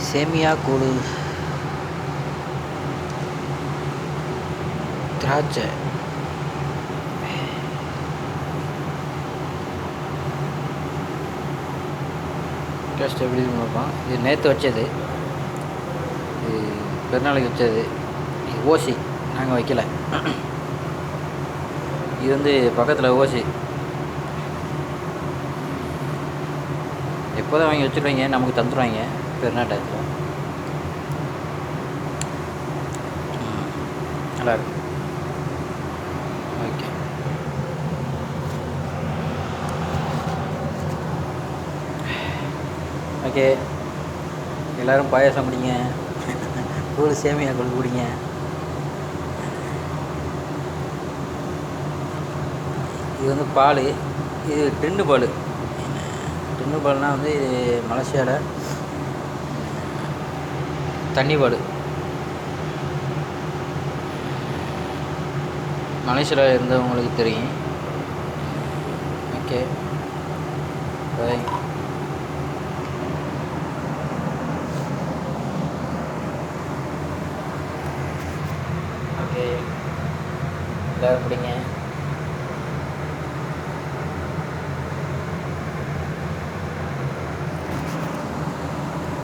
சேமியா கூழு, திராட்சை, டேஸ்ட் எப்படி இருக்குன்னு பார்ப்போம். இது நேற்று வச்சது, இது பெருநாளைக்கு வச்சது. இது ஓசி, நாங்கள் வைக்கல. இது வந்து பக்கத்தில் ஓசி, எப்போதான் வாங்கி வச்சுருவாங்க, நமக்கு தந்துடுவாங்க பெருநாள் டயத்தில். நல்லாயிருக்கு. ஓகே, ஓகே, எல்லோரும் பாயாசம் குடிங்க, கூழ் சேமியா கூழ் குடிங்க. இது வந்து பால், இது டின்னு பால். டின்னு பால்னால் வந்து இது மலேசியாவில் தண்ணி பால். மலேசியாவில் இருந்தவங்களுக்கு தெரியும். Okay, by. ஓகே, எல்லோரும் பிடிங்க.